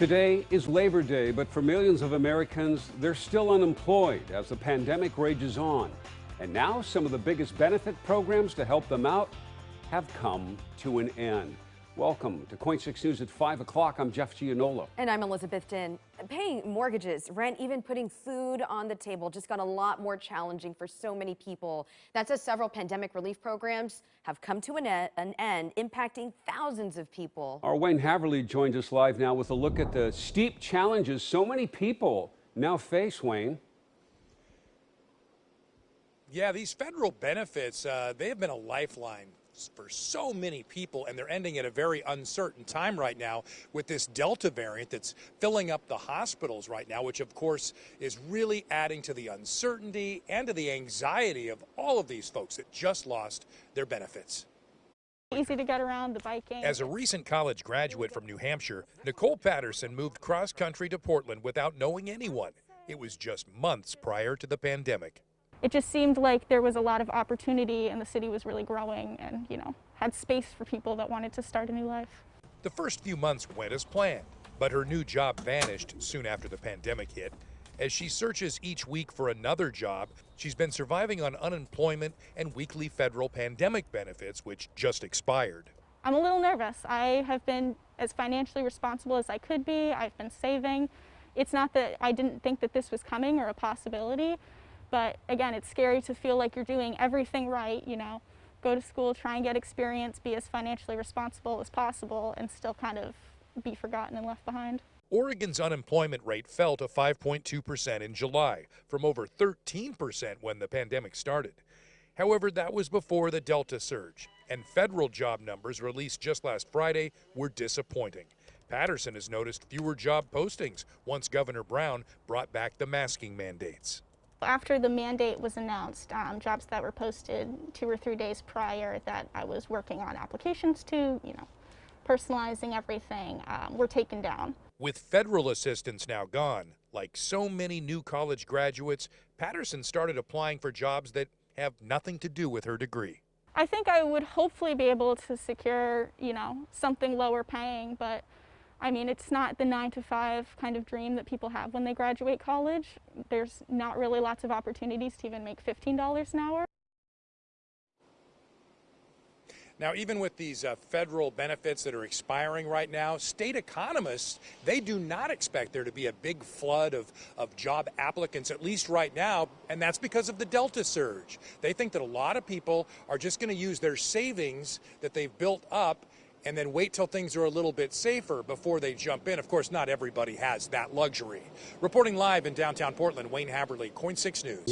Today is Labor Day, but for millions of Americans, they're still unemployed as the pandemic rages on. And now some of the biggest benefit programs to help them out have come to an end. Welcome to KOIN 6 News at 5 o'clock. I'm Jeff Gianola. And I'm Elizabeth Din. Paying mortgages, rent, even putting food on the table just got a lot more challenging for so many people. That's as several pandemic relief programs have come to an end, impacting thousands of people. Our Wayne Haverly joins us live now with a look at the steep challenges so many people now face, Wayne. Yeah, these federal benefits, they have been a lifeline for so many people, and they're ending at a very uncertain time right now with this Delta variant that's filling up the hospitals right now, which of course is really adding to the uncertainty and to the anxiety of all of these folks that just lost their benefits. Easy to get around, the biking. As a recent college graduate from New Hampshire, Nicole Patterson moved cross-country to Portland without knowing anyone. It was just months prior to the pandemic. It just seemed like there was a lot of opportunity and the city was really growing and, had space for people that wanted to start a new life. The first few months went as planned, but her new job vanished soon after the pandemic hit. As she searches each week for another job, she's been surviving on unemployment and weekly federal pandemic benefits, which just expired. I'm a little nervous. I have been as financially responsible as I could be. I've been saving. It's not that I didn't think that this was coming or a possibility. But again, it's scary to feel like you're doing everything right, go to school, try and get experience, be as financially responsible as possible, and still kind of be forgotten and left behind. Oregon's unemployment rate fell to 5.2% in July, from over 13% when the pandemic started. However, that was before the Delta surge, and federal job numbers released just last Friday were disappointing. Patterson has noticed fewer job postings once Governor Brown brought back the masking mandates. After the mandate was announced, jobs that were posted 2 or 3 days prior that I was working on applications to, personalizing everything, were taken down. With federal assistance now gone, like so many new college graduates, Patterson started applying for jobs that have nothing to do with her degree. I think I would hopefully be able to secure, something lower paying, but it's not the 9-to-5 kind of dream that people have when they graduate college. There's not really lots of opportunities to even make $15 an hour. Now, even with these federal benefits that are expiring right now, state economists, they do not expect there to be a big flood of job applicants, at least right now, and that's because of the Delta surge. They think that a lot of people are just going to use their savings that they've built up and then wait till things are a little bit safer before they jump in. Of course, not everybody has that luxury. Reporting live in downtown Portland, Wayne Haverly, KOIN 6 News.